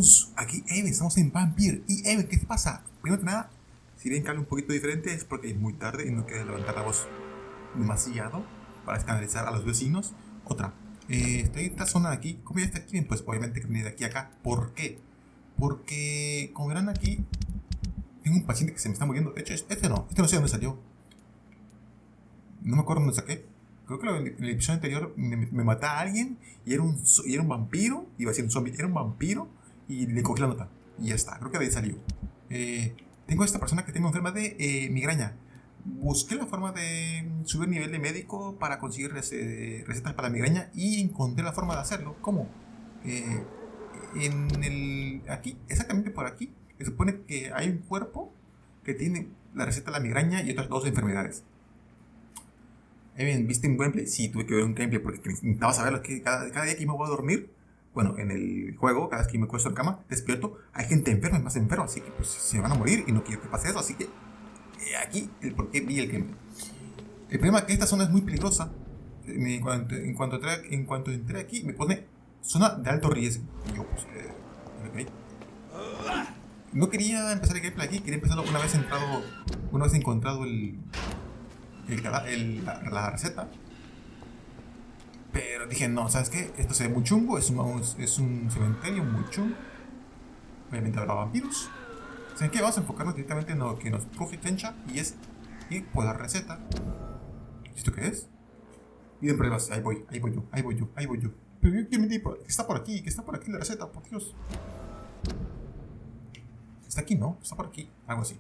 estamos aquí, estamos en Vampyr. Y ¿qué te pasa? Primero que nada, si ven que hablo un poquito diferente es porque es muy tarde y no quiero levantar la voz demasiado para escandalizar a los vecinos. Otra, estoy en esta zona de aquí. ¿Cómo ya está aquí? Pues obviamente que venir de aquí a acá. ¿Por qué? Porque, como verán aquí, tengo un paciente que se me está muriendo. De hecho, este no sé de dónde salió. No me acuerdo dónde saqué. Creo que en el episodio anterior me maté a alguien y era un vampiro. Iba a ser un zombie, era un vampiro y le cogí la nota. Y ya está, creo que de ahí salió. Tengo a esta persona que tengo enferma de migraña. Busqué la forma de subir nivel de médico para conseguir recetas para migraña y encontré la forma de hacerlo. ¿Cómo? Aquí, exactamente por aquí, se supone que hay un cuerpo que tiene la receta de la migraña y otras dos enfermedades. ¿Viste un gameplay? Sí, tuve que ver un gameplay porque necesitaba saber que cada día que me voy a dormir, bueno, en el juego, cada vez que me acuesto en cama, despierto, hay gente enferma, más enferma, así que pues se van a morir y no quiero que pase eso, así que aquí el por qué vi el gameplay. El problema es que esta zona es muy peligrosa. En cuanto entré aquí, me pone zona de alto riesgo. Y yo, pues, okay. No quería empezar el gameplay aquí, quería empezarlo una vez encontrado la receta. Pero dije, no, ¿sabes qué? Esto se ve muy chungo, es un cementerio muy chungo. Obviamente habrá vampiros. ¿Saben qué? Vamos a enfocarnos directamente en lo que nos truje Tencha y es ir por la receta. ¿Esto qué es? Piden pruebas, ahí voy yo. Pero yo quiero medir, que está por aquí la receta, por Dios. Está aquí, ¿no? Está por aquí, algo así.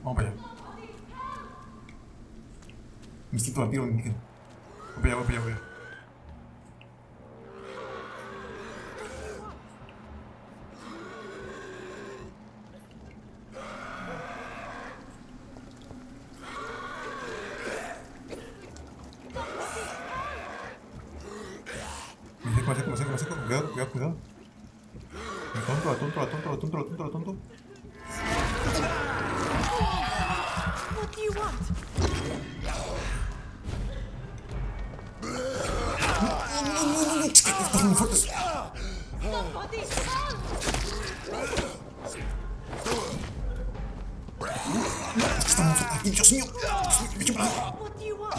Vamos para allá. Mi instinto vampiro me indica. Voy para allá. Me seco. Cuidado. La tonto. What do you want? Están muy fuertes. Somebody help! Están muy fuertes aquí, Dios mío. What do you want?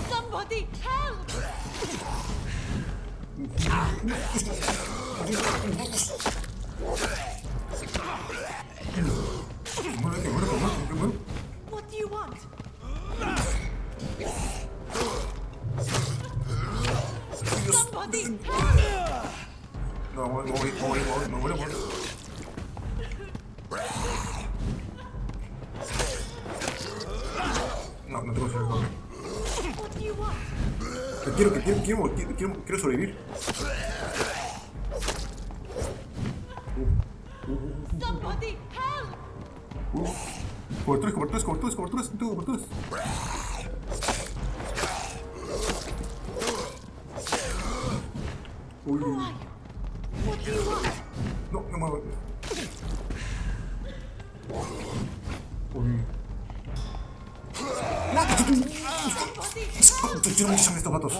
Somebody help! What do you want? Somebody help! No, muero. No tengo suerte. What do you want? Quiero sobrevivir. Somebody help! Coberturas. Who are you? What do you want? No me muevo. Quiero mucho sangre estos vatos.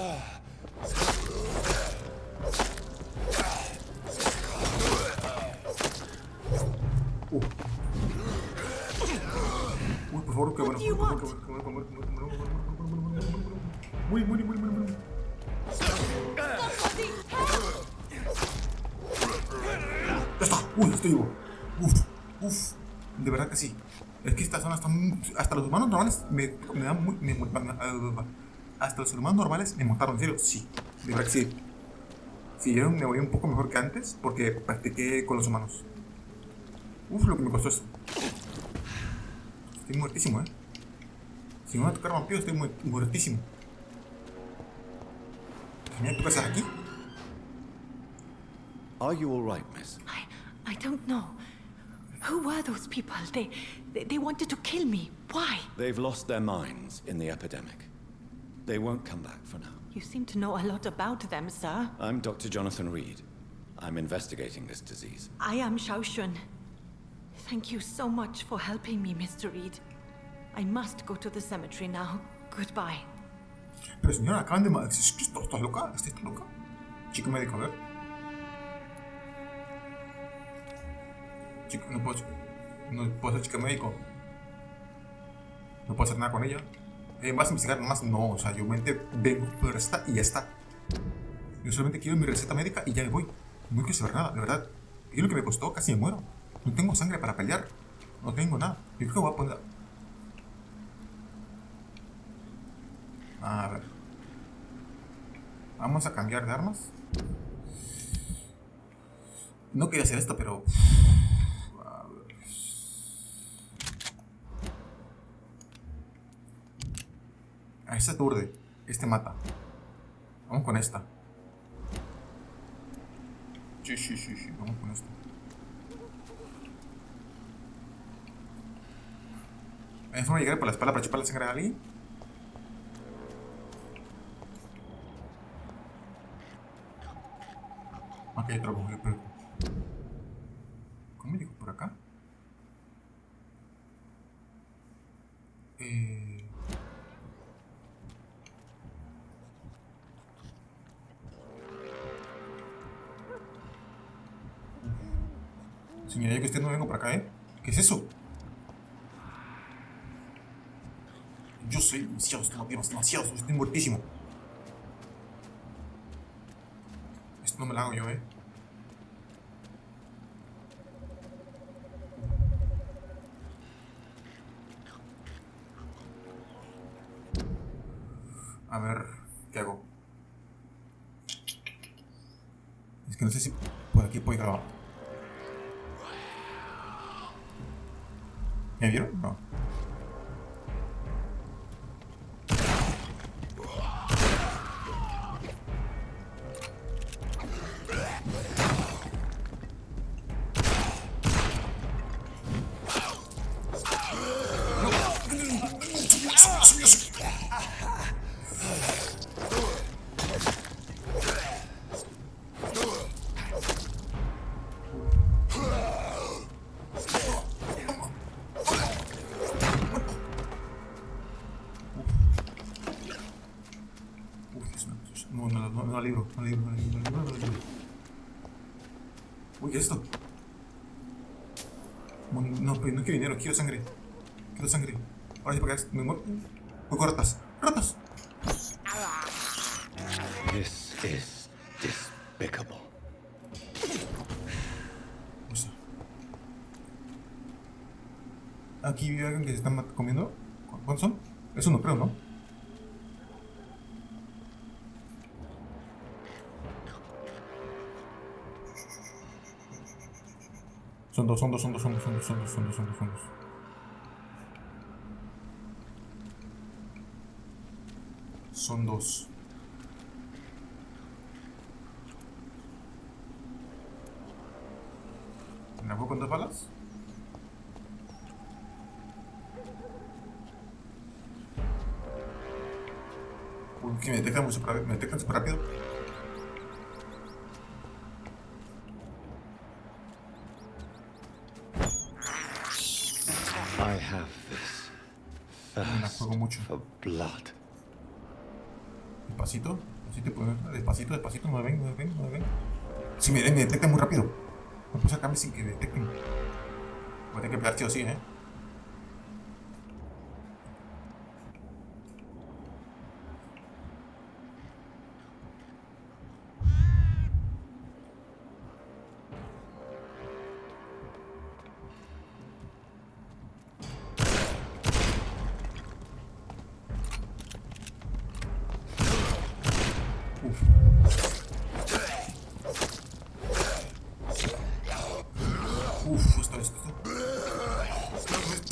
Uy, por favor, que bueno. Muy. Somebody help! Ya está. Uy, estoy vivo. Uf. De verdad que sí. Es que esta zona está hasta los humanos normales hasta los humanos normales me mataron, en serio. Sí, de verdad que sí. Sí, yo me voy un poco mejor que antes porque practiqué con los humanos. Lo que me costó eso. Estoy muertísimo, Si me van a tocar vampiros, estoy muertísimo. Genial, ¿tú qué haces aquí? Are you all right, miss? I don't know. Who were those people? They wanted to kill me. Why? They've lost their minds in the epidemic. They won't come back for now. You seem to know a lot about them, sir. I'm Dr. Jonathan Reed. I'm investigating this disease. I am Xiaoxun. Thank you so much for helping me, Mr. Reed. I must go to the cemetery now. Goodbye. Pero señora, acaban de... ¿Estás loca? ¿Estás loca? Chico médico, a ver. Chico, no puedo ser chico médico. No puedo hacer nada con ella. ¿Vas a investigar nomás? No, o sea, yo vengo por receta y ya está. Yo solamente quiero mi receta médica y ya me voy. No quiero saber nada, de verdad. Y lo que me costó, casi me muero. No tengo sangre para pelear. No tengo nada. Yo creo que voy a poner... A ver. Vamos a cambiar de armas. No quería hacer esto, pero... A ver. A esta aturde. Este mata. Vamos con esta. Sí. Vamos con esta. ¿Hay forma de llegar por la espalda para chupar la sangre a alguien? Ok, troco, pero... ¿Cómo llego por acá? Señora, yo que usted no vengo por acá, ¿eh? ¿Qué es eso? Yo soy demasiado, estoy muertísimo. Esto no me lo hago yo, ¿eh? A ver, ¿qué hago? Es que no sé si por aquí puedo grabar. ¿Me vieron? No. No libro. Uy, ¿qué es esto? No quiero dinero, quiero sangre. Ahora sí, para que me muero. Uy, ratas. This is despicable. Aquí vive alguien que se está comiendo. ¿Cuántos son? Eso no creo, ¿no? Son dos. Son dos. ¿Me la puedo con 2 balas? Uy, que me detectan súper rápido. I have this thirst for blood. Despacito, no me ven. Si me detectan muy rápido. No puedo sacarme sin que me detecten. Voy a tener que pelear sí o sí, ¿eh?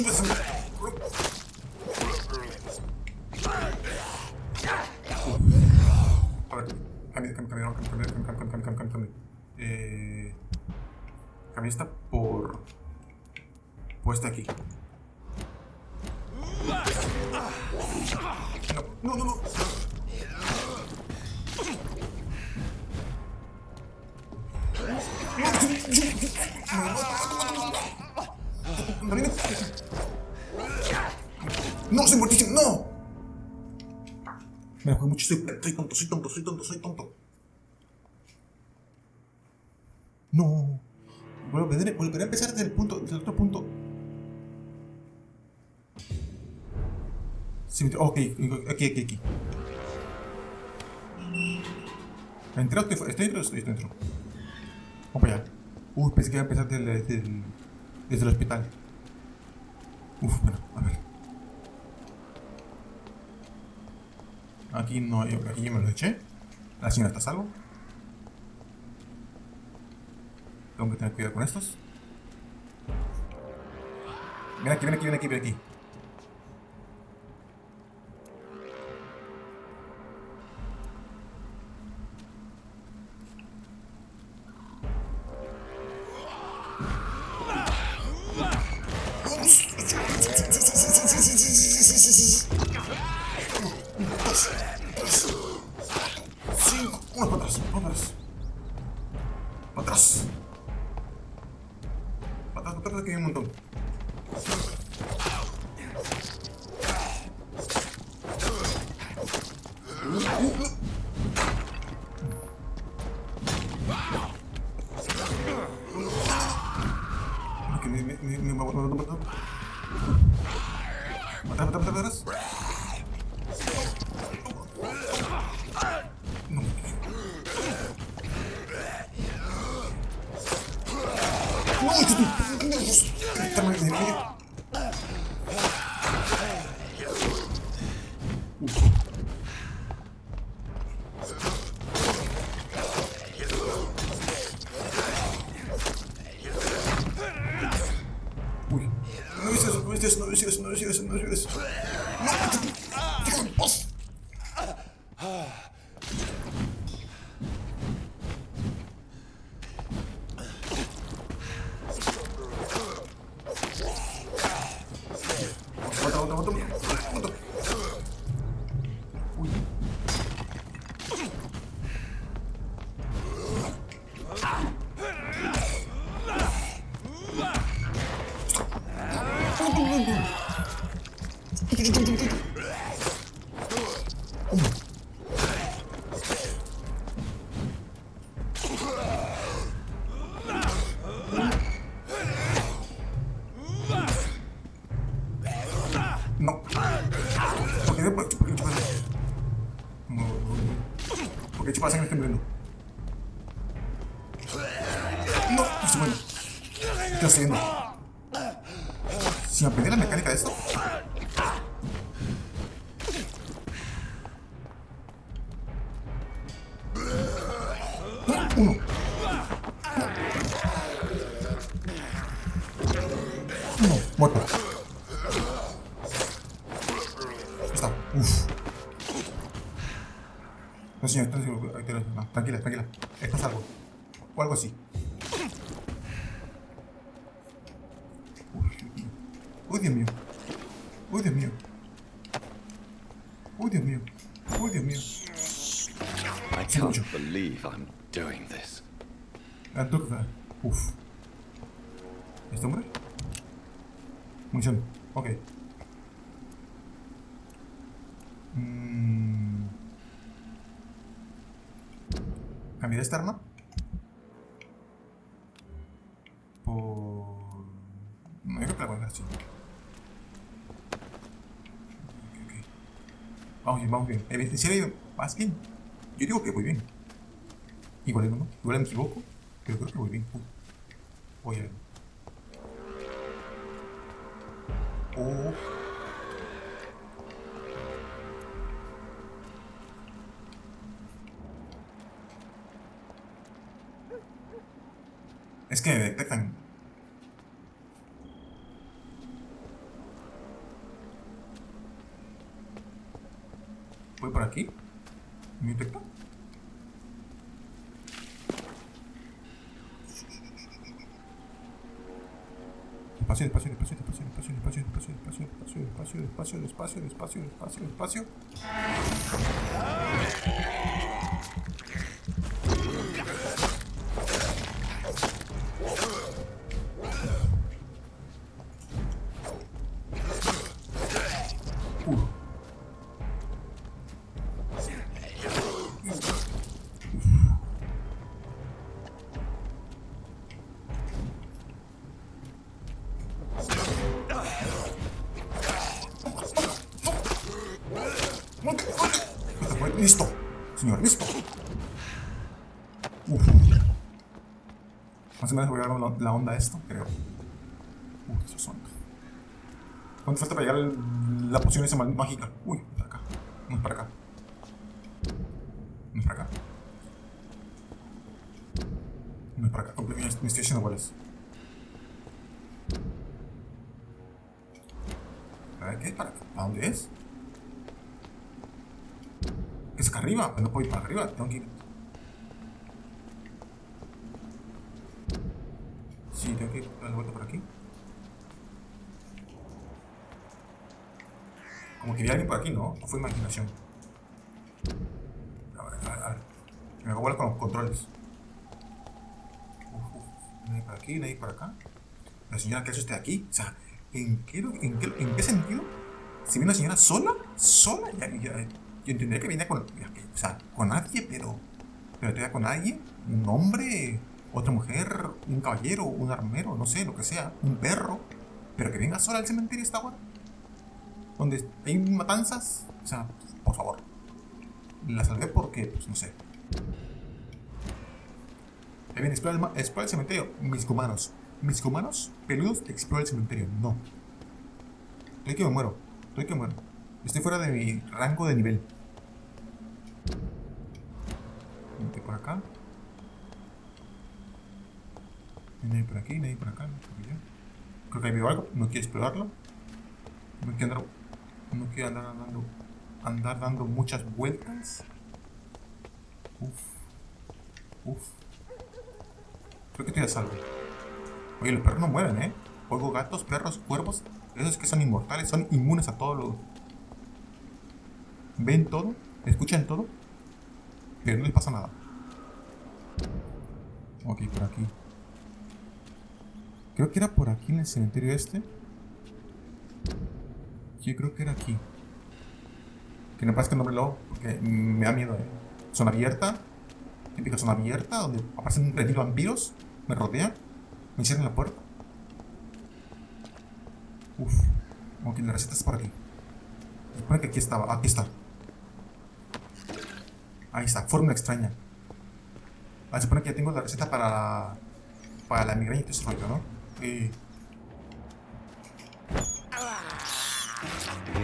Esto. A ver, cambia. Cambia esta por esta aquí. No. ¡No, soy muertísimo! ¡No! Me la jugué mucho, soy tonto. No. Volveré a empezar desde el otro punto. Sí, ok, aquí. ¿Entré o estoy dentro? Estoy dentro. Vamos para allá. Pensé que iba a empezar desde el hospital. Bueno, a ver. Aquí no, aquí yo me lo eché. La señora está a salvo. Tengo que tener cuidado con estos. Ven aquí. Uno para atrás. Para atrás, que hay un montón. Atrás. Uy, no hice eso. Otro. Uy. No. ¿Por qué chupa sangre está muriendo? No, estoy bueno. ¿Qué estoy haciendo? Si aprendí la mecánica de esto. Uno. Muerto. Está. No, señor, no, tranquila. Esto es algo. O algo así. Uy, Dios mío. I can't believe I'm doing this. La Toca. ¿Este hombre? Munición. Ok. Cambiar esta arma por... No, yo creo que la voy a dejar así. Ok. Vamos bien. ¿Evidenciar más bien? Yo digo que voy bien. Igual no. Igual me equivoco. Pero creo que voy bien. Voy a ver. Es que me detectan. ¿Voy por aquí? ¿Me detecta? Despacio. Listo, señor, listo. Uf. Más o menos voy a dar la onda a esto, creo. Eso son. ¿Cuánto falta para llegar la poción esa mágica? Uy, para acá. No es para acá. No es para acá. No es para acá. Me estoy haciendo bolas. ¿Para qué? ¿Para acá? ¿A dónde es? Es acá arriba. No puedo ir para arriba. Tengo que ir. Sí, tengo que ir a la vuelta por aquí. Como que vi a alguien por aquí, ¿no? ¿O fue imaginación? A ver. Me hago bola con los controles. Nadie por aquí, nadie por acá. La señora que hace usted aquí. O sea, ¿en qué sentido? Si viene una señora sola, yo entendería que viene con, o sea, con nadie, pero todavía con alguien, un hombre, otra mujer, un caballero, un armero, no sé, lo que sea, un perro, pero que venga sola al cementerio esta hora, donde hay matanzas, o sea, por favor. La salvé porque, pues no sé. Ahí viene, explora el cementerio. Mis humanos peludos explora el cementerio. No. Estoy que me muero. Estoy fuera de mi rango de nivel. Vente por acá. Nadie por aquí, nadie por acá. Creo que ahí veo algo. No quiero explorarlo. No quiero andar dando muchas vueltas. Uf. Creo que estoy a salvo. Oye, los perros no mueren, ¿eh? Oigo gatos, perros, cuervos. Esos que son inmortales, son inmunes a todo lo... Ven todo, escuchan todo, pero no les pasa nada. Ok, por aquí. Creo que era por aquí en el cementerio este. Yo creo que era aquí. Que no parezca el nombre lobo, porque me da miedo, ¿eh? Zona abierta. Típica zona abierta, donde aparecen 3000 vampiros. Me rodean. Me cierran la puerta. Uf. Ok, la receta está por aquí. Se supone que aquí estaba. Aquí está. Ahí está. Fórmula extraña. Se supone que ya tengo la receta para la migraña y todo ese rollo, ¿no?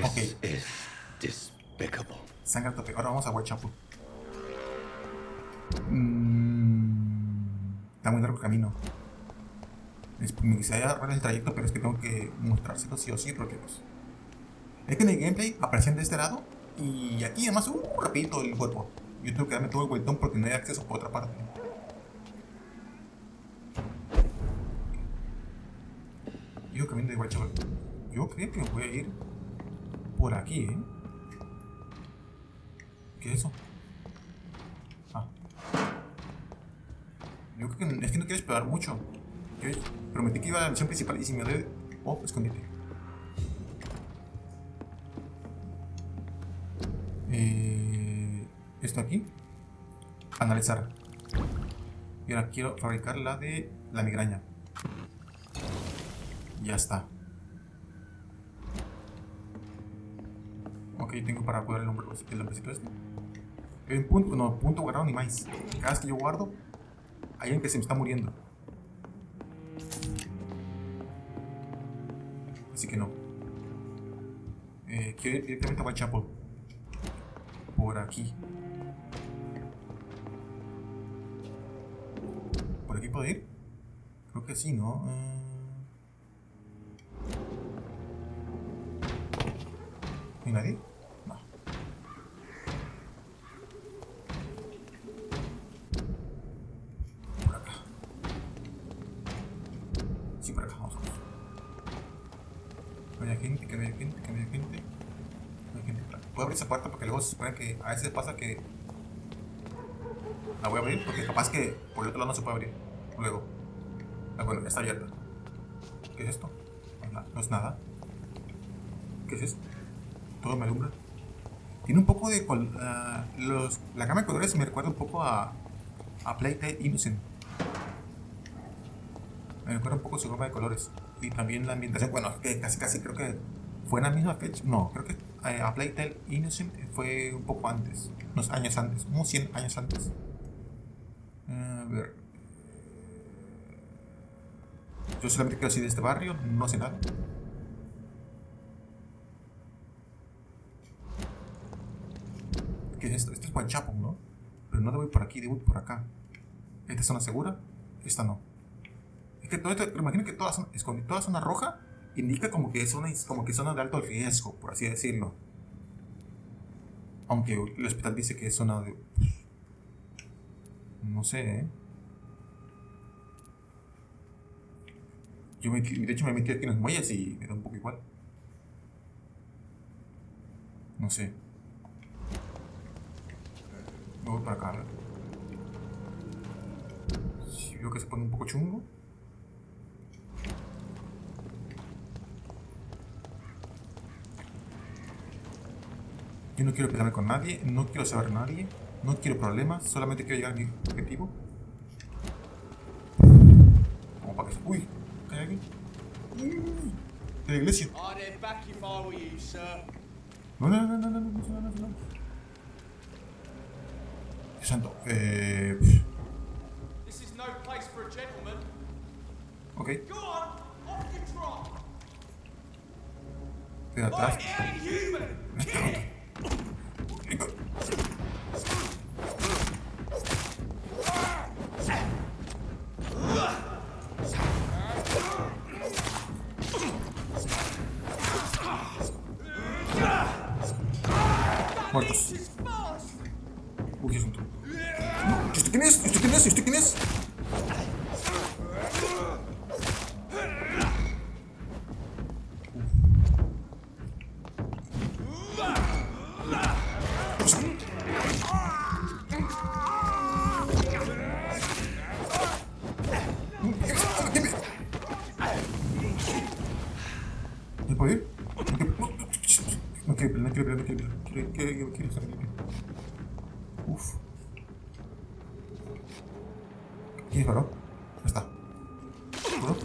Ok. This is despicable. Sangre a tope. Ahora vamos a Whitechapel. Está muy largo el camino. Me quisiera arreglar el trayecto, pero es que tengo que mostrárselo sí o sí, porque pues... Es que en el gameplay aparecen de este lado y aquí además, rapidito el cuerpo. Yo tengo que darme todo el vueltón porque no hay acceso por otra parte. Yo camino de Whitechapel. Yo creo que me voy a ir por aquí, ¿eh? ¿Qué es eso? Yo creo que es que no quiero explorar mucho. Yo prometí que iba a la misión principal y si me doy... Oh, escondite. Esto aquí. Analizar. Y ahora quiero fabricar la de la migraña. Ya está. Ok, tengo para cuidar el hombrecito este. Hay un punto, no, punto guardado ni más. Cada vez que yo guardo, hay alguien que se me está muriendo. Así que no. Quiero ir directamente a Whitechapel. Por aquí. ¿Por aquí puedo ir? Creo que sí, ¿no? ¿Hay nadie? No. Por acá. Sí, por acá, vamos. No hay gente, que no hay gente, que no hay gente. No hay gente. Puedo abrir esa puerta porque luego se supone que a veces pasa que... La voy a abrir porque capaz que por el otro lado no se puede abrir. Luego. Bueno, está abierta. ¿Qué es esto? No es nada. ¿Qué es esto? Todo me alumbra. Tiene un poco de... la gama de colores me recuerda un poco a Playtale Innocent. Me recuerda un poco su gama de colores. Y también la ambientación. Bueno, que casi creo que fue en la misma fecha. No, creo que A Playtale Innocent fue un poco antes, unos años antes, unos 100 años antes. A ver. Yo solamente quiero así de este barrio, no sé nada. ¿Qué es esto? Esto es Guanchapo, ¿no? Pero no debo ir por aquí, debo ir por acá. ¿Esta zona segura? Esta no. Es que todo esto, me imagino que toda zona roja indica como que es zona de alto riesgo, por así decirlo. Aunque el hospital dice que es zona de... Pues, no sé, de hecho me metí aquí en las muelles y me da un poco igual. No sé. Me voy para acá, a ver. Si veo que se pone un poco chungo. Yo no quiero pelearme con nadie, no quiero saber a nadie, no quiero problemas, solamente quiero llegar a mi objetivo. Como para que se... Uy, ¿hay alguien? De la iglesia. No. Dios santo, This is no place for a gentleman. ok, Go on, off you trot. de atrás. It ain't human. Kill it. Muertos. Uy, qué asunto. ¿Y usted quién es? ¿Y usted quién es? ¿Y usted quién es? ¿Me puedo ir? No quiero estar aquí. Uf. ¿Quién disparó? Ya está. ¿Seguro?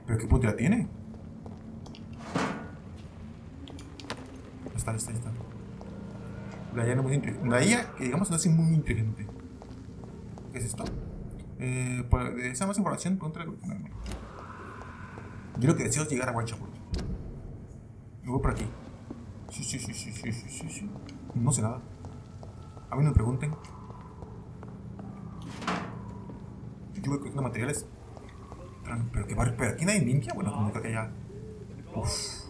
¿Pero qué puntería tiene? Está. La IA no es muy inteligente. La IA, que digamos, no es muy inteligente. ¿Qué es esto? Pues, de esa más información, pregúntale. Yo lo que deseo es llegar a Guanchapo. Me voy por aquí. Sí. No sé nada. A mí no me pregunten. Yo voy cogiendo materiales. Pero que barrio. ¿Pero aquí nadie limpia? Bueno, como que ya. Uff.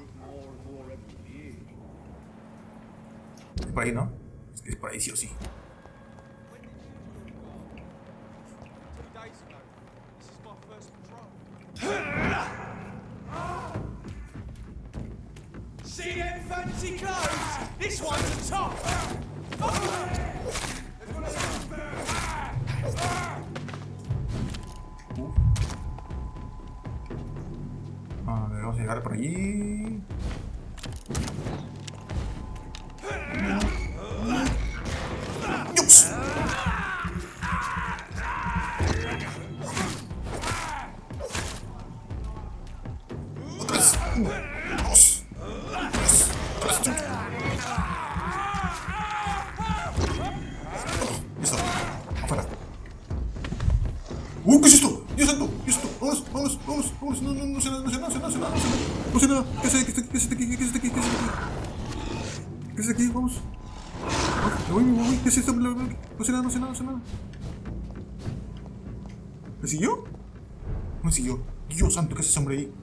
Es por ahí, ¿no? Es por ahí sí o sí. 2 days ago. This is my first patrol. See them fancy clothes? This one's a top. A ver, vamos a llegar por allí. ¡Yups! Otra vez. 1, 2, 3. Listo. Afuera. ¿Qué es esto? Dios santo. Vámonos. No sé nada. ¿Qué es aquí? ¿Qué es aquí? Vamos. Me voy. ¿Qué es esto? No sé nada. ¿Me siguió? No me siguió. Dios santo, ¿qué es ese hombre ahí?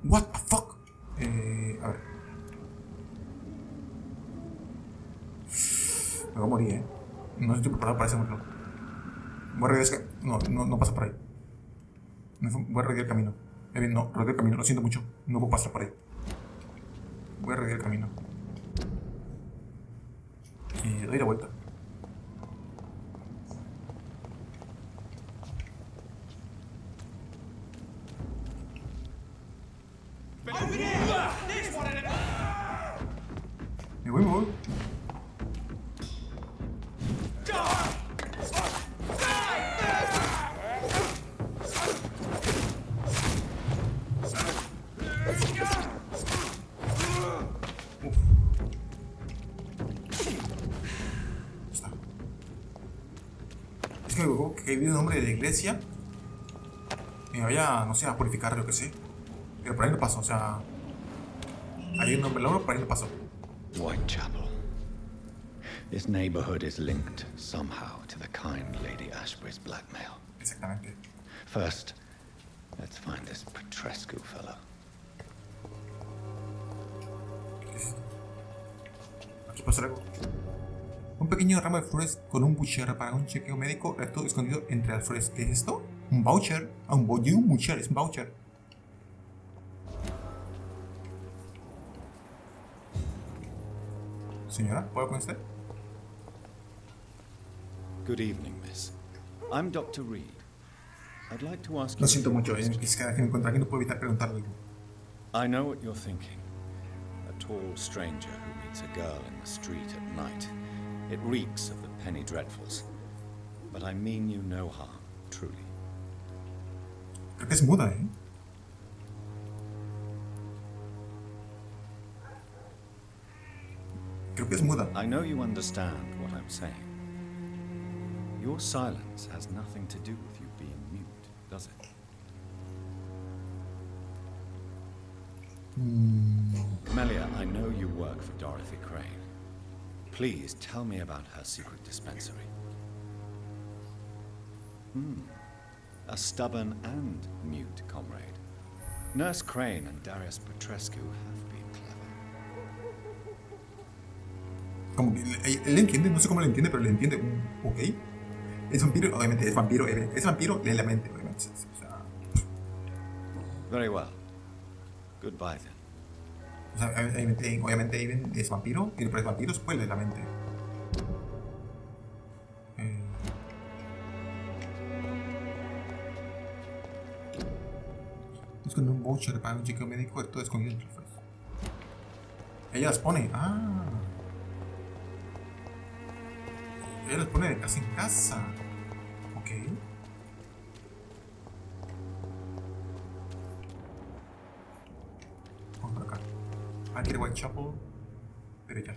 What the fuck? A ver. Me voy a morir, No estoy preparado para ese momento. Voy a regresar. No pasa por ahí. Voy a rodear el camino. No, rodear el camino, lo siento mucho. No puedo pasar por ahí. Voy a rodear el camino. Y doy la vuelta. Over there! There's one of them! Me voy. Está. Es que me acuerdo que vi un hombre de la iglesia. Me vaya, no sé, a purificar, yo que sé. Pero por ahí no pasó, o sea. Hay un hombre lobo, por ahí no pasó. Whitechapel. This neighborhood is linked somehow to the kind Lady Ashbury's blackmail. Exactamente. First, let's find this Petrescu fellow. Aquí pasa algo. Un pequeño ramo de flores con un bucher para un chequeo médico recto escondido entre las flores. ¿Qué es esto? Un voucher. Ah, un voucher, es un voucher. Señora, ¿puedo con usted? Good evening, miss. I'm Dr. Reed. I'd like to ask you. Lo siento mucho, es que cada vez que me encuentro aquí no puedo evitar preguntarle algo. I know what you're thinking. A tall stranger who meets a girl in the street at night. It reeks of the penny dreadfuls. But I mean you no harm, truly. Creo que es muda, ¿eh? Creo que es muda. I know you understand what I'm saying. Your silence has nothing to do with you being mute, does it? Melia, I know you work for Dorothy Crane. Please tell me about her secret dispensary. A stubborn and mute comrade. Nurse Crane and Darius Petrescu have been clever. Como que él le entiende, no sé cómo le entiende, pero le entiende. Ok. Es vampiro, obviamente, es vampiro. Es vampiro, lee la mente, obviamente. O sea, Very well. Goodbye then. obviamente Aiden es vampiro, tiene poderes vampiros, pues lee la mente. Es con un voucher para un chequeo médico, todo escondido entre las flores. Ella las pone, ella las pone de casa en casa. Ok. Vamos por acá. Aquí de Whitechapel. Derecha.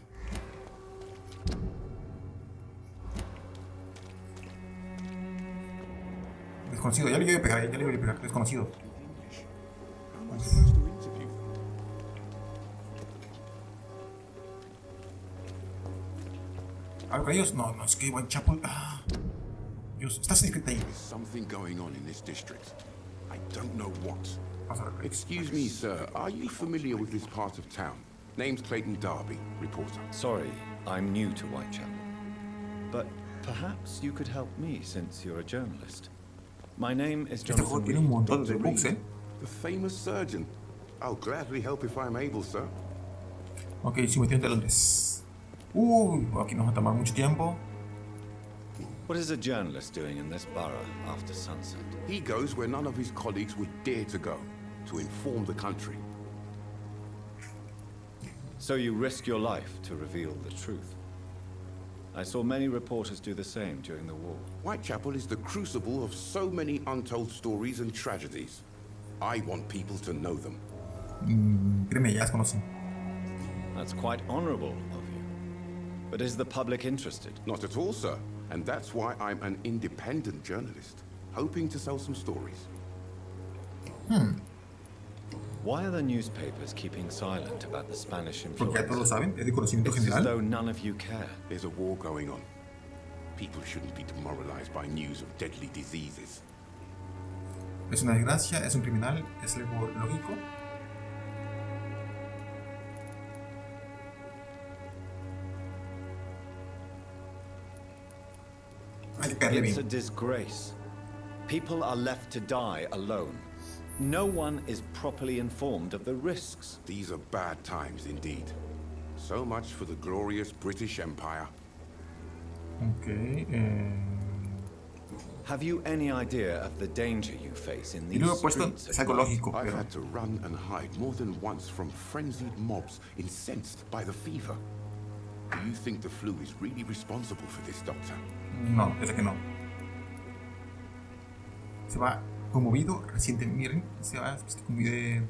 Desconocido, ya le voy a pegar, desconocido. Am I supposed to interview? ¿Hablo con ellos? No, es que Whitechapel. Dios, estás inscrita ahí. There's something going on in this district. I don't know what. Vamos a ver. Excuse me, sir. Are you familiar with this part of town? Name's Clayton Darby, reporter. Sorry, I'm new to Whitechapel. But perhaps you could help me since you're a journalist. My name is Este juego Jonathan tiene un Reed. montón de bugs, ¿eh? The famous surgeon. I'll gladly help if I'm able, sir. Ok, 51 de Londres. Aquí nos va a tomar mucho tiempo. What is a journalist doing in this borough after sunset? He goes where none of his colleagues would dare to go, to inform the country. So you risk your life to reveal the truth. I saw many reporters do the same during the war. Whitechapel is the crucible of so many untold stories and tragedies. I want people to know them. Créeme, ya las conocen. That's quite honorable of you. But is the public interested? Not at all, sir. And that's why I'm an independent journalist, hoping to sell some stories. Why are the newspapers keeping silent about the Spanish Porque ya todos lo influence? saben, es de conocimiento It's as general. though none of you care. There's a war going on. People shouldn't be demoralized by news of deadly diseases. Es una desgracia, es un criminal, es algo lógico. Hay que caerle It's a bien. disgrace. People are left to die alone. No one is properly informed of the risks. These are bad times indeed. So much for the glorious British Empire. Ok. Have you any idea of the danger you face in Y these luego he puesto, streets es at algo night? lógico, I've pero had to run and hide more than once from frenzied mobs incensed by the fever. Do you think the flu is really responsible for this, Doctor? no, es que no. Se va conmovido, reciente, miren, se va conmovido.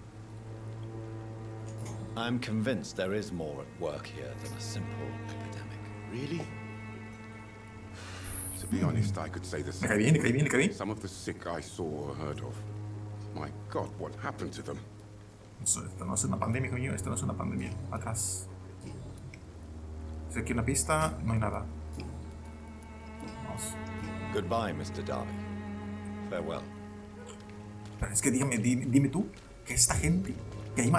I'm convinced there is more at work here than a simple epidemic. Really? To be honest, I could say the Le cae bien, same. le cae bien, le cae bien. Some of the sick I saw or heard of. My God, what happened to them? Esto no es una pandemia, coño. Esto no es una pandemia. Atrás. Si aquí una pista, no hay nada. Vamos. Goodbye, Mr. Darby. Farewell. Pero es que dime tú, que esta gente, que hay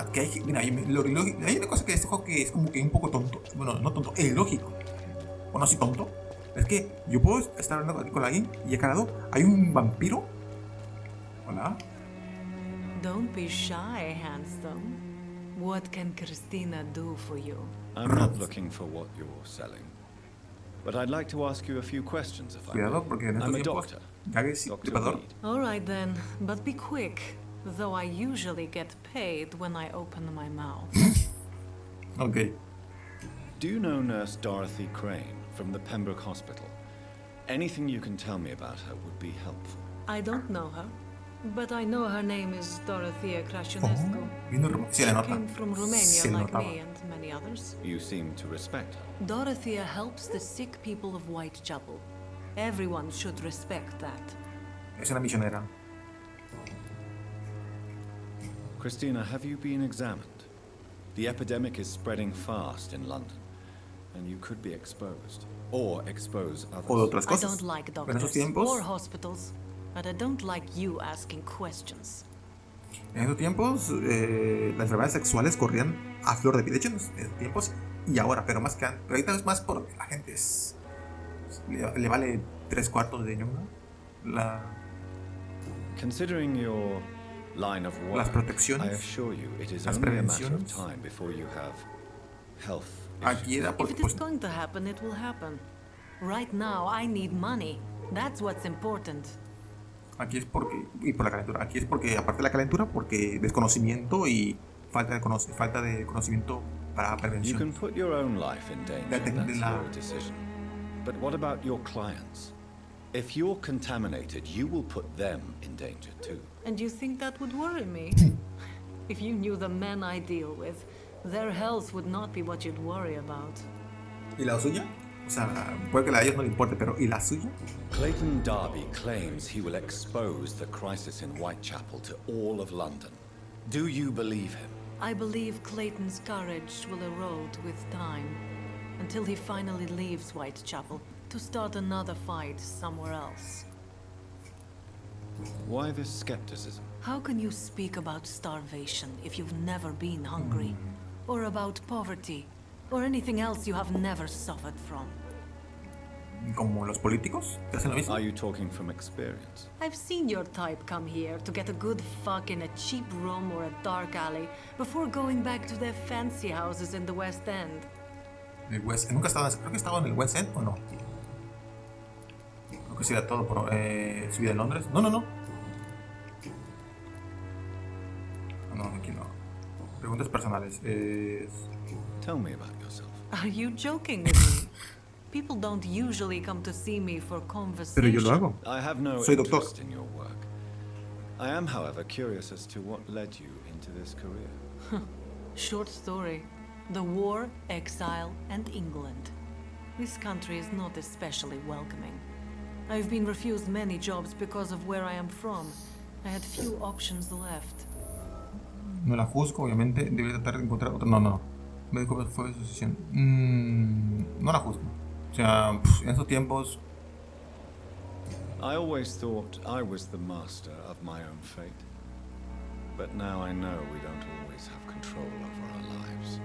mira, hay una cosa que este juego que es como que un poco tonto, bueno, no tonto, es ilógico, o no así tonto, es que yo puedo estar hablando aquí con alguien y acá al lado hay un vampiro. Hola. Don't be shy, handsome. What can Christina do for you? I'm not looking for what you're selling. But I'd like to ask you a few questions if I may. Cuidado porque en I'm estos a tiempos, doctor. ya que sí, Dr. trepador. Reed. All right then, but be quick. Though I usually get paid when I open my mouth. Ok. Do you know Nurse Dorothy Crane from the Pembroke Hospital? Anything you can tell me about her would be helpful. I don't know her, but I know her name is Dorothea Crasionescu. Se le She nota. came from Romania Se le like notaba. me and many others. You seem to respect her. Dorothea helps the sick people of Whitechapel. Everyone should respect that. Es una misionera. Christina, have you been examined? The epidemic is spreading fast in London, and you could be exposed. Or expose O de others. otras I cosas. don't like En esos doctors tiempos, or hospitals, but I don't like you asking questions. en esos tiempos, las enfermedades sexuales corrían a flor de piel. De hecho, en esos tiempos y ahora, pero más que antes. Pero ahorita es más porque la gente es. Le vale 3/4 de ñonga. Considering your line of work, Las protecciones, I assure you it is las only a matter of prevenciones. time before you have health Aquí issues. era If porque it is pues, going to happen, it will happen. Right now, I need money. That's what's important. aquí es porque y por la calentura. Aquí es porque aparte de la calentura, porque desconocimiento y falta de conocimiento para You prevención. can put your own life in danger, de that's la- your decision. But what about your clients? If you're contaminated, you will put them in danger too. And you think that would worry me? If you knew the men I deal with, their health would not be what you'd worry about. ¿Y la suya? O sea, puede que la de ellos no le importe, pero ¿y la suya? Clayton Darby claims he will expose the crisis in Whitechapel to all of London. Do you believe him? I believe Clayton's courage will erode with time, until he finally leaves Whitechapel to start another fight somewhere else. Why this skepticism? How can you speak about starvation if you've never been hungry? Or about poverty? Or anything else you have never suffered from? Como los políticos que hacen lo mismo. Are you talking from experience? I've seen your type come here to get a good fuck in a cheap room or a dark alley before going back to their fancy houses in the West End. El West, nunca estaba, creo que estaba en el West End o no. Creo que sí era todo por subida en Londres. No. No, aquí no. Preguntas personales. Tell me about yourself. Are you joking with me? People don't usually come to see me for conversation. Pero yo lo hago. I have no Soy doctor. interest in your work. I am, however, curious as to what led you into this career. Short story. The war, exile, and England. This country is not especially welcoming. I've been refused many jobs because of where I am from. I had few options left. No la juzgo, obviamente. Debería tratar de encontrar otra. No. Médico fue de su decisión. No la juzgo. O sea, en esos tiempos. I always thought I was the master of my own fate. But now I know we don't always have control over our lives.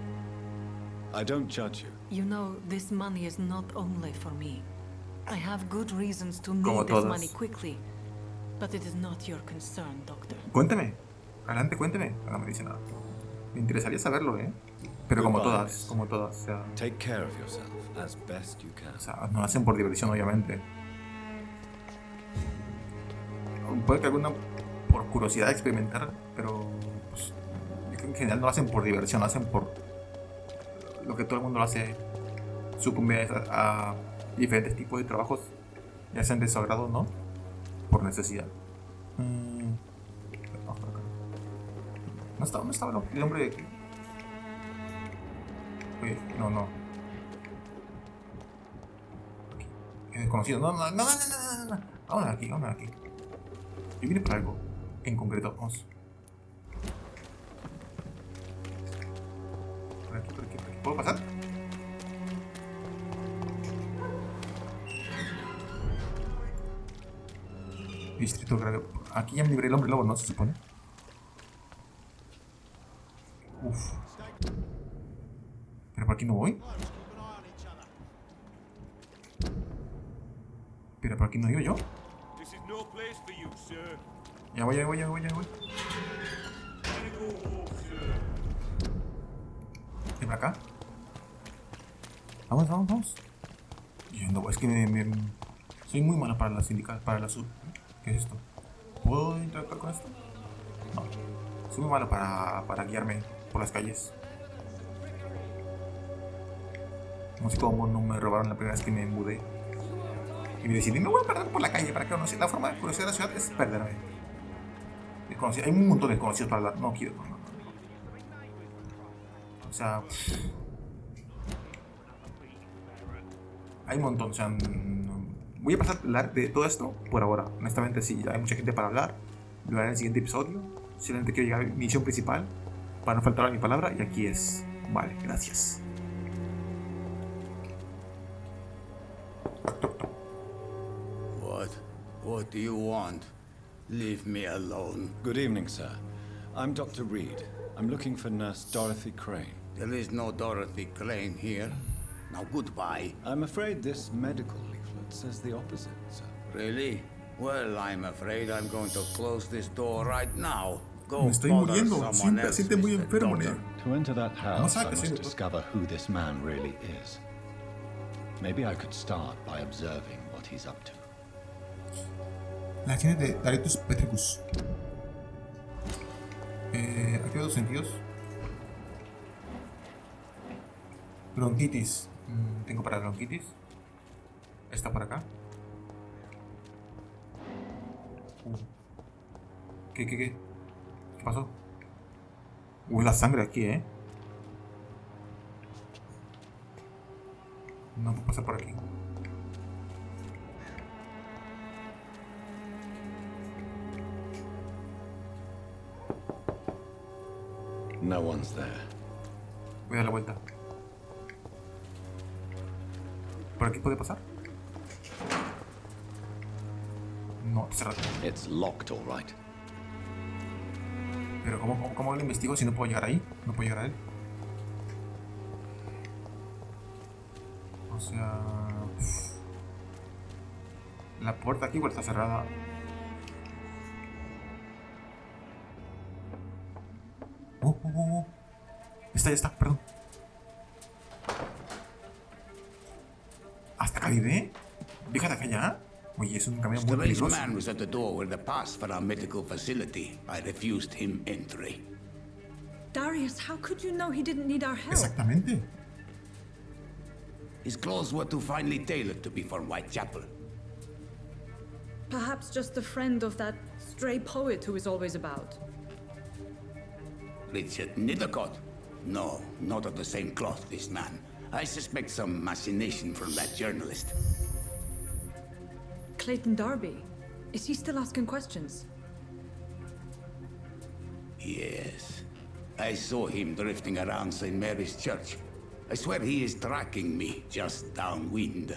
I don't judge you. You know, this money is not only for me. I have good reasons to Como need this todas. money quickly. But it is not your concern, Doctor. Cuénteme. Adelante, cuénteme. No me dice nada. Me interesaría saberlo, ¿eh? Pero como Goodbye, todas, como todas. O sea, Take care of yourself as best you can. no lo hacen por diversión, obviamente. Puede que alguna por curiosidad de experimentar, pero pues, en general no lo hacen por diversión, lo hacen por lo que todo el mundo lo hace, sucumbe a diferentes tipos de trabajos, ya sean de su agrado o no, por necesidad. No estaba el hombre Oye, no. Aquí. Es desconocido. No. Vamos de aquí. Yo vine por algo. En concreto. Vamos. Por aquí. ¿Puedo pasar? Distrito grave. Aquí ya me libré el hombre lobo, ¿no? Se supone. Uf. Pero por aquí no voy. Pero por aquí no iba yo. Ya voy. ¿Y por acá? Vamos. Yo no, es que soy muy malo para las indicadas, para las... ¿Qué es esto? ¿Puedo interactuar con esto? No. Soy muy malo para guiarme por las calles. No sé cómo no me robaron la primera vez que me mudé. Y me decidí, me voy a perder por la calle para que conocer. La forma de conocer la ciudad es perderme. Hay un montón de desconocidos para hablar. No quiero. No. O sea... Hay un montón. O sea... Voy a pasar a hablar de todo esto por ahora. Honestamente, sí, hay mucha gente para hablar. Lo haré en el siguiente episodio. Simplemente quiero llegar a mi misión principal para no faltar a mi palabra. Y aquí es. Vale, gracias. What do you want? Leave me alone. Good evening, sir. I'm Dr. Reed. I'm looking for Nurse Dorothy Crane. There is no Dorothy Crane here. Now goodbye. I'm afraid this medical leaflet says the opposite, sir. Really? Well, I'm afraid I'm going to close this door right now. Go Me estoy bother muriendo. someone else, Siente muy Mr. enfermo, Doctor. To enter that house, I saca, must señor. discover who this man really is. Maybe I could start by observing what he's up to. La acción de Darius Petricus. Activa dos sentidos. Bronquitis. Tengo para bronquitis. Está por acá. ¿Qué pasó? La sangre aquí, No puedo pasar por aquí. No one's there. Voy a dar la vuelta. ¿Por aquí puede pasar? No, está cerrado. It's locked, all right. Pero ¿cómo lo investigo si no puedo llegar ahí? No puedo llegar a él. O sea... La puerta aquí igual está cerrada. Ya está, perdón. ¿Hasta acá vive? Déjate acá ya. Oye, es un camino muy The peligroso. man was at the door with the pass for our medical facility. I refused him entry. Darius, how could you know he didn't need our help? Exactamente. His clothes were too finely tailored to be from Whitechapel. Perhaps just a friend of that stray poet who is always about. Richard Nithercott? No, not of the same cloth, this man. I suspect some machination from that journalist. Clayton Darby. Is he still asking questions? Yes. I saw him drifting around St. Mary's Church. I swear he is tracking me just downwind.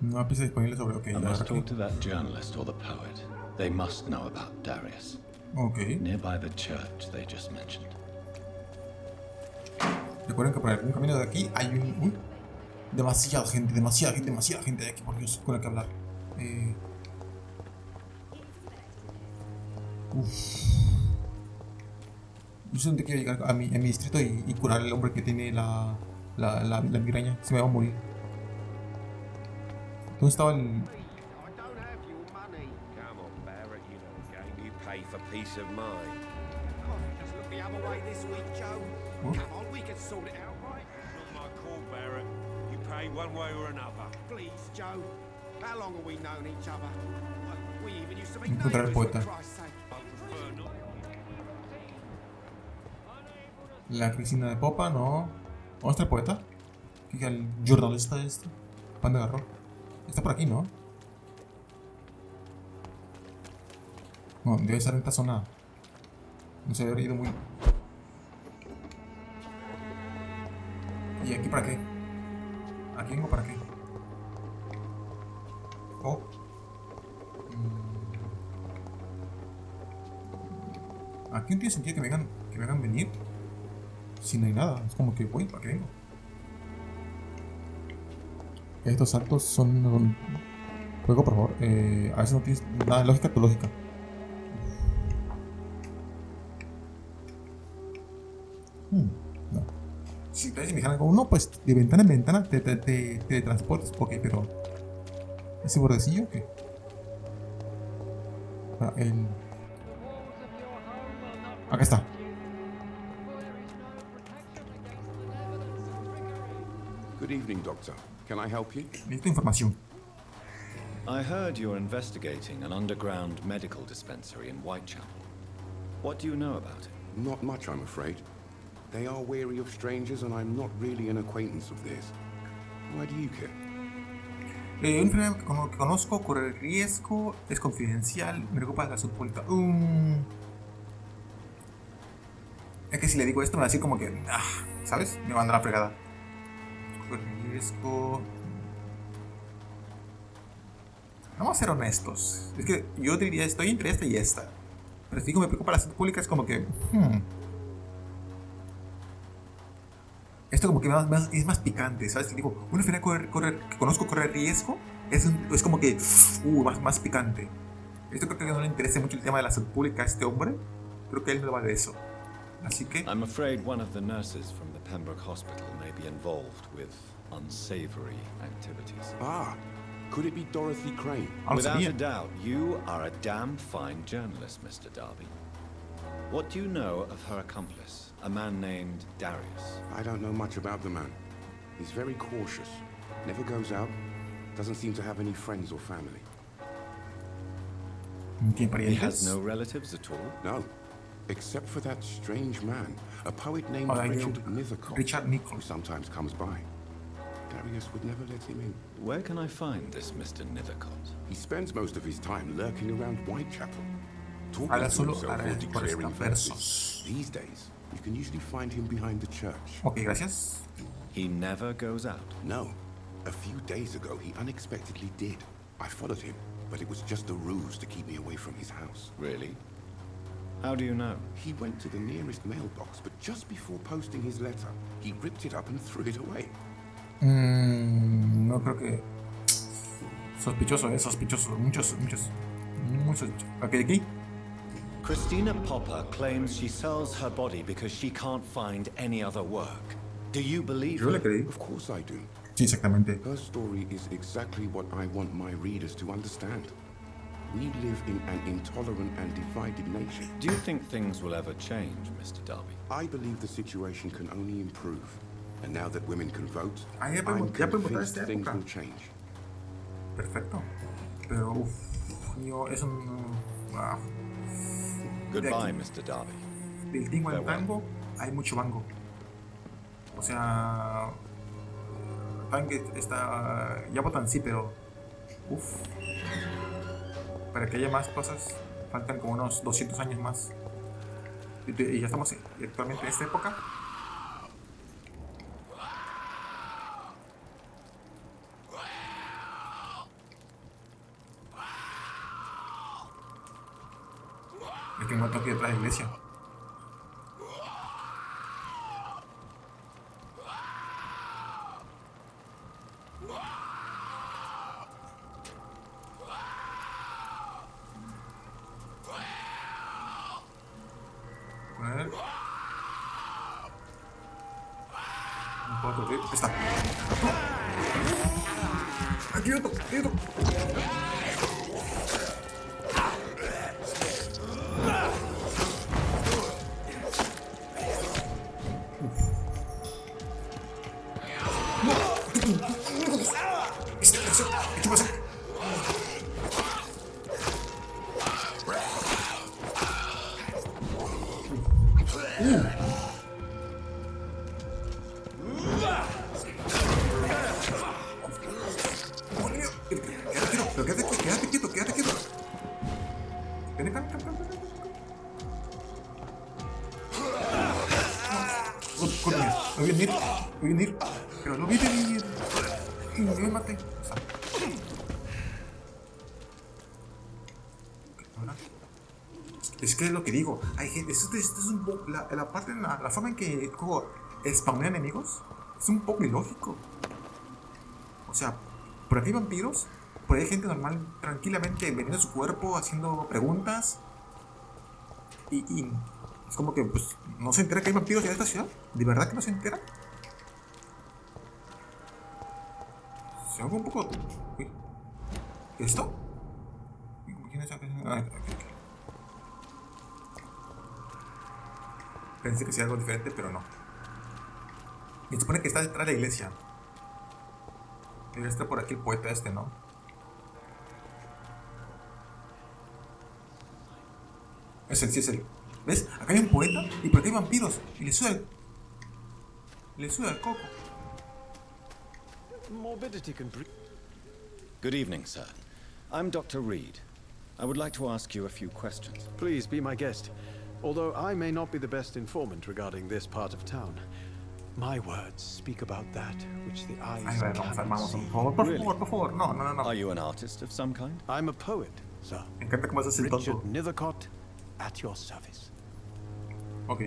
No hay pista disponible sobre... Ok, I ya must aquí. talk to that journalist or the poet. They must know about Darius. Ok. Nearby the church they just mentioned. Recuerden que por algún camino de aquí hay un... Uy, demasiada gente de aquí, por Dios, con la que hablar. Yo solamente quiero llegar a mi distrito y curar al hombre que tiene la migraña. Se me va a morir. ¿Dónde estaba el...? I don't have your money. Come on, Barrett, you know the game. You pay for peace of mind. Can't you just look the other way this week, Joe? What? Come on, we can sort it out, right? Not my call, Barrett. You pay one way or another. Please, Joe. How long have we known each other? We even used to be Encontrar el neighbours, poeta. for Christ's sake. I prefer not. La Cristina de Popa, no. ¿Dónde está el poeta? Fija el jornalista este. Pan de agarró. Está por aquí, ¿no? No, debe estar en esta zona. No se habría ido muy... ¿Y aquí para qué? ¿Aquí vengo para qué? Oh. Aquí no tiene sentido que me hagan venir si no hay nada. Es como que voy, ¿para qué vengo? Estos saltos son... Juego, por favor. A veces no tienes nada de lógica, tu lógica. No. Si ustedes me dijeran como, no, pues de ventana en ventana te transportas. Ok, pero... ¿Ese bordecillo o qué? Ah, acá está. Good evening, Doctor. Can I help you? Necesito información. I heard you're investigating an underground medical dispensary in Whitechapel. What do you know about it? Not much, I'm afraid. They are wary of strangers, and I'm not really an acquaintance of theirs. Why do you care? Un enfermedad que conozco, corre riesgo, es confidencial, me preocupa la salud pública. Es que si le digo esto me va a decir como que, ¿sabes? Me va a andar a la fregada. Corre riesgo. Vamos a ser honestos. Es que yo diría, estoy entre esta y esta. Pero si digo me preocupa la salud pública, es como que, Esto como que es más picante, ¿sabes? Digo, una enfermedad que conozco corre riesgo es como que más picante. Esto creo que no le interesa mucho el tema de la salud pública a este hombre. Creo que él no va de eso. Así que... I'm afraid one of the nurses from the Pembroke Hospital may be involved with unsavory activities. Could it be Dorothy Crane? Without a doubt, you are a damn fine journalist, Mr. Darby. What do you know of her accomplice, a man named Darius? I don't know much about the man. He's very cautious. Never goes out. Doesn't seem to have any friends or family. He has no relatives at all? No. Except for that strange man, a poet named Richard Nicol, who sometimes comes by. Darius would never let him in. Where can I find this Mr. Nithercott? He spends most of his time lurking around Whitechapel, talking Ahora to solo himself haré or declaring por verses. These days, you can usually find him behind the church. Ok, gracias. He never goes out? No. A few days ago, he unexpectedly did. I followed him, but it was just a ruse to keep me away from his house. Really? How do you know? He went to the nearest mailbox, but just before posting his letter, he ripped it up and threw it away. No creo que... Sospechoso, sospechoso. Muchos sospechosos. Ok, aquí. Christina Popper claims she sells her body because she can't find any other work. Do you believe Yo le her? creí. Of course I do. Sí, exactamente. Her story is exactly what I want my readers to understand. We live in an intolerant and divided nation. Do you think things will ever change, Mr. Darby? I believe the situation can only improve. And now that women can vote, ya I'm podemos votar convinced esta things época. will change. Perfecto. Pero, yo, eso no... Goodbye, Mr. Darby. Del tingo al Farewell. tango, hay mucho mango. O sea... Saben que está... Ya votan sí, pero... Para que haya más cosas, faltan como unos 200 años más. Y ya estamos actualmente en esta época. Es que me toque detrás de la iglesia. A ver. No puedo tocar. Está. Aquí otro, aquí otro. ¿Qué pasa? Ven acá, ven acá, ven acá, ven acá. Lo vi venir, pero lo vi venir. Y me maté. O sea, es que es lo que digo. Hay gente. Esto es un poco. La parte, la forma en que el juego spawnea enemigos es un poco ilógico. O sea, por aquí hay vampiros, por ahí hay gente normal tranquilamente vendiendo su cuerpo, haciendo preguntas. Y es como que, pues, no se entera que hay vampiros en esta ciudad. ¿De verdad que no se entera? Se hago un poco. Uy. ¿Esto? ¿Quién es? Pensé que sea algo diferente, pero no. Y se supone que está detrás de la iglesia. Debe estar por aquí el poeta este, ¿no? Es él, sí es él. ¿Ves? Acá hay un poeta y por aquí hay vampiros. Y le suda el coco. Morbidity can breed. Good evening, sir. I'm Dr. Reed. I would like to ask you a few questions. Please be my guest. Although I may not be the best informant regarding this part of town, my words speak about that which the eyes Ay, vamos, cannot vamos, see. por favor. No. Are you an artist of some kind? I'm a poet, sir. Me encanta cómo haces el tonto. Richard Nethercott, at your service. Ok,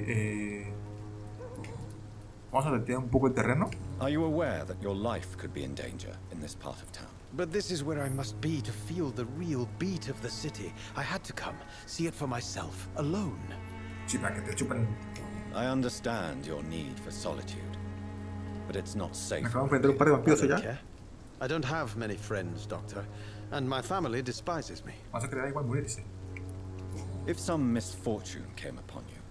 vamos a detener un poco el terreno. Are you aware that your life could be in danger in this part of town? But this is where I must be to feel the real beat of the city. I had to come, see it for myself, alone. Sí, para que te chupen. I understand your need for solitude, but it's not safe. Me acabo de enfrentar un par de I vampiros don't allá. care. I don't have many friends, Doctor, and my family despises me. Vamos a querer igual morirse. If some misfortune came upon you,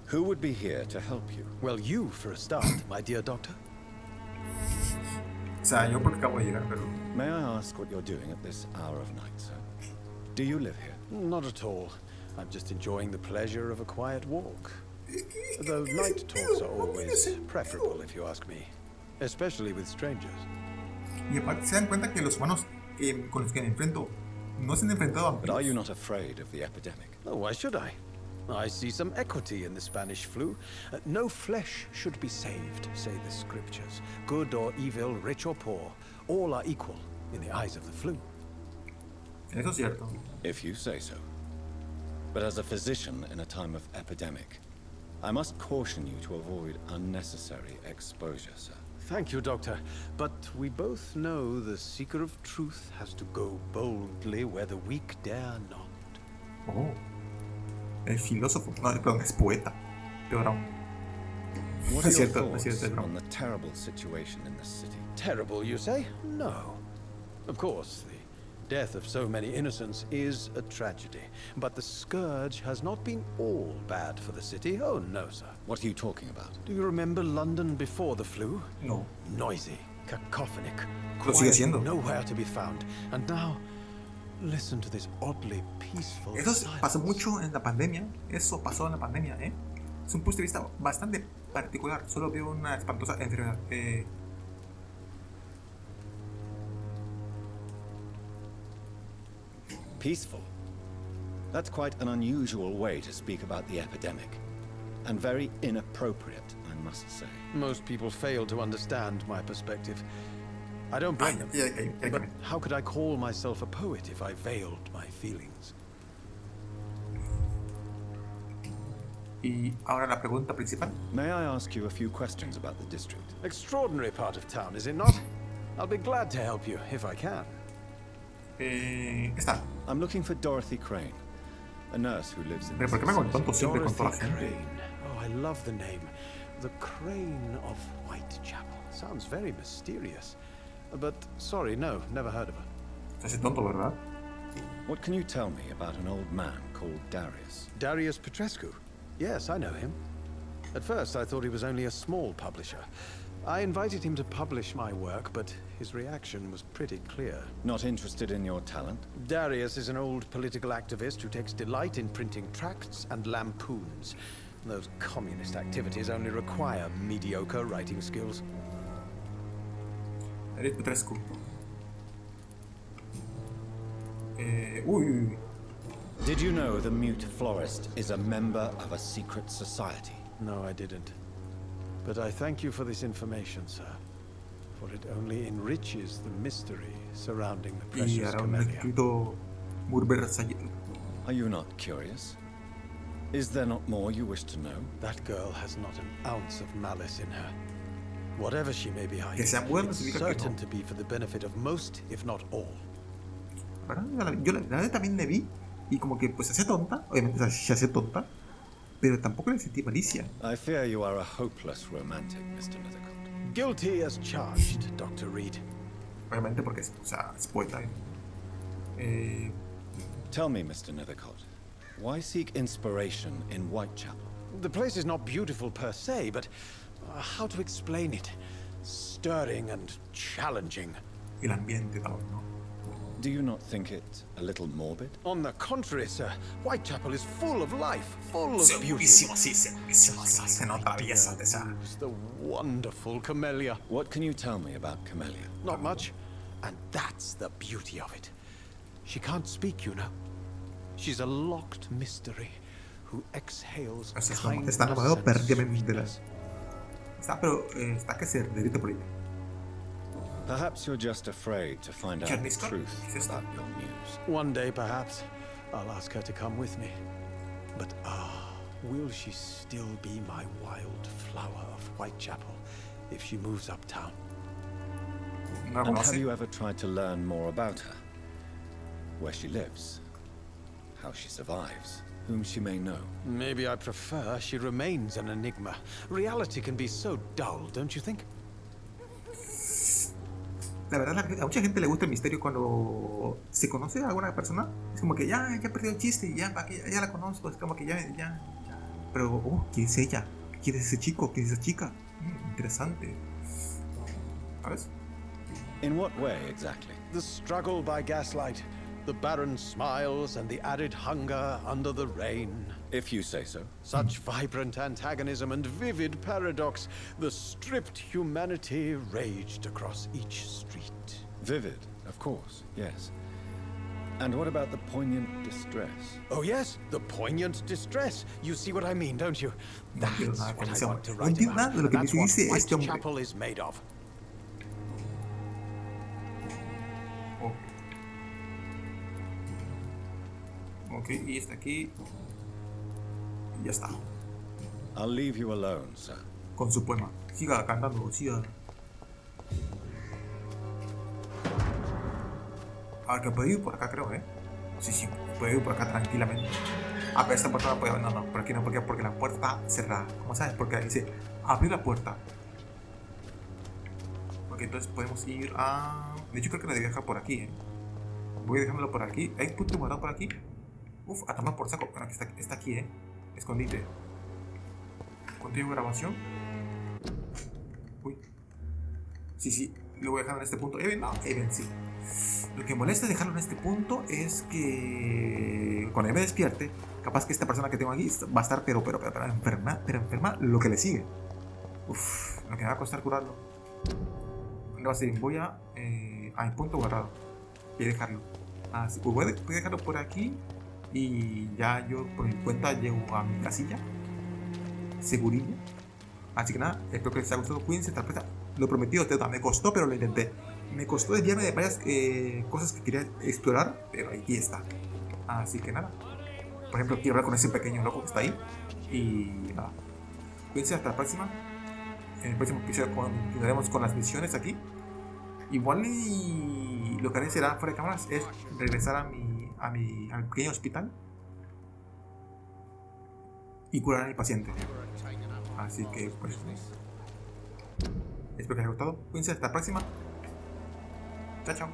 who would be here to help you? Well, you for a start, my dear Doctor. O sea, yo porque acabo de llegar, pero. May I ask what you're doing at this hour of night, sir? Do you live here? Not at all. I'm just enjoying the pleasure of a quiet walk. Though night talks are always preferable, if you ask me. Especially with strangers. Y aparte se dan cuenta que los humanos con los que me enfrento no se han enfrentado a But are you vampiros. not afraid of the epidemic? Oh, why should I? I see some equity in the Spanish flu. No flesh should be saved, say the scriptures. Good or evil, rich or poor, all are equal in the eyes of the flu. Eso es cierto. If you say so. But as a physician in a time of epidemic, I must caution you to avoid unnecessary exposure, sir. Thank you, Doctor. But we both know the seeker of truth has to go boldly where the weak dare not. Oh. Es filósofo. No, perdón, es poeta. Peor aún. What Es are your cierto, es thoughts cierto, on no. the terrible situation in this city? Terrible, you say? No. Of course, the death of so many innocents is a tragedy. But the scourge has not been all bad for the city. Oh, no, sir. What are you talking about? Do you remember London before the flu? No. Noisy, cacophonic, Lo sigue quiet, siendo. nowhere to be found. And now, listen to this oddly peaceful Eso silence. pasó mucho en la pandemia. Eso pasó en la pandemia, ¿eh? Es un punto de vista bastante particular. Solo veo una espantosa enfermedad. Peaceful. That's quite an unusual way to speak about the epidemic. And very inappropriate, I must say. Most people fail to understand my perspective. I don't blame them. But how could I call myself a poet if I veiled my feelings? Y ahora la pregunta principal. May I ask you a few questions about the district? Extraordinary part of town, is it not? I'll be glad to help you if I can. Esta. I'm looking for Dorothy Crane, a nurse who lives in Pero this ¿por qué me hago el vicinity. tonto siempre con toda Dorothy la gente? Crane. Oh, I love the name. The Crane of Whitechapel. Sounds very mysterious. But sorry, no, never heard of her. Se hace tonto, ¿verdad? What can you tell me about an old man called Darius? Darius Petrescu. Yes, I know him. At first, I thought he was only a small publisher. I invited him to publish my work, but his reaction was pretty clear. Not interested in your talent? Darius is an old political activist who takes delight in printing tracts and lampoons. Those communist activities only require mediocre writing skills. Eres Petrescu. Uy. Did you know the mute florist is a member of a secret society? No, I didn't. But I thank you for this information, sir. For it only enriches the mystery surrounding the Y precious hará un camellia. escrito muy versátil. Are you not curious? Is there not more you wish to know? That girl has not an ounce of malice in her. Whatever she may be hiding, Que sean buenos it's significa que certain no. to be for the benefit of most, if not all. ¿Verdad? Yo la verdad también le vi y como que pues se hace tonta, obviamente se hace tonta, pero tampoco le sentí malicia. I fear you are a hopeless romantic, Mr. Nethercott. Guilty as charged, Dr. Reed. Obviamente porque es, o sea, es poeta. Tell me, Mr. Nethercott, why seek inspiration in Whitechapel? The place is not beautiful per se, but how to explain it? Stirring and challenging. El ambiente tal, ¿no? Do you not think it a little morbid? On the contrary, sir, Whitechapel is full of life, full of beauty. Segurísimo, sí, segurísimo. Se nota belleza de esa. The wonderful camellia. What can you tell me about Camellia? Not much, and that's the beauty of it. She can't speak, you know. She's a locked mystery who exhales O sea, kindness está enamorado and perdidamente de la... sweetness. Está, pero está que se derrite por ella. Perhaps you're just afraid to find out the Chernysco? truth ¿Es esto? about your muse. One day, perhaps, I'll ask her to come with me. But will she still be my wild flower of Whitechapel if she moves uptown? No la And have conoce. you ever tried to learn more about her? Where she lives? How she survives? Whom she may know? Maybe I prefer she remains an enigma. Reality can be so dull, don't you think? La verdad, a mucha gente le gusta el misterio cuando se conoce a alguna persona. Es como que ya perdió el chiste, ya la conozco. Es como que ya. Pero, ¿quién es ella? ¿Quién es ese chico? ¿Quién es esa chica? Interesante. ¿Sabes? In what way exactly? The struggle by gaslight, the barren smiles and the added hunger under the rain. If you say so. Such vibrant antagonism and vivid paradox, the stripped humanity raged across each street. Vivid, of course, yes. And what about the poignant distress? Oh yes, the poignant distress. You see what I mean, don't you? No entiendo That's nada what con I ese want to hombre. No write entiendo about. nada de lo que That's me what dice este hombre. Whitechapel is made of. Ok, y está aquí. Y ya está. I'll leave you alone, sir. Con su poema. Siga cantando, siga. A ver, que puedo ir por acá, creo, ¿eh? Sí, puedo ir por acá tranquilamente. Ah, pero esta puerta no puedo. No, por aquí no, porque la puerta está cerrada. ¿Cómo sabes? Porque dice abrir la puerta. Ok, entonces podemos ir a. De hecho, creo que la debí dejar por aquí, ¿eh? Voy dejándolo por aquí. ¿Hay punto guardado por aquí? Uf, a tomar por saco. Bueno, está aquí, ¿eh? Escondite. Continúo grabación. Uy. Sí, lo voy a dejar en este punto. No, sí. Lo que molesta dejarlo en este punto es que cuando yo me despierte, capaz que esta persona que tengo aquí va a estar pero enferma lo que le sigue. Uf, lo que me va a costar curarlo. ¿Dónde va a ser? Voy a mi punto guardado. Voy a dejarlo. Así, pues voy a dejarlo por aquí y ya yo por mi cuenta llego a mi casilla. Segurillo. Así que nada, espero que les haya gustado. Cuídense, tal vez lo prometido, me costó, pero lo intenté. Me costó desviarme de varias cosas que quería explorar, pero ahí está. Así que nada. Por ejemplo, quiero hablar con ese pequeño loco que está ahí. Y nada. Cuídense, hasta la próxima. En el próximo episodio continuaremos con las misiones aquí. Igual y lo que haré será fuera de cámaras es regresar a mi pequeño hospital y curar a mi paciente. Así que pues espero que les haya gustado. Cuídense, hasta la próxima. Chao, chao.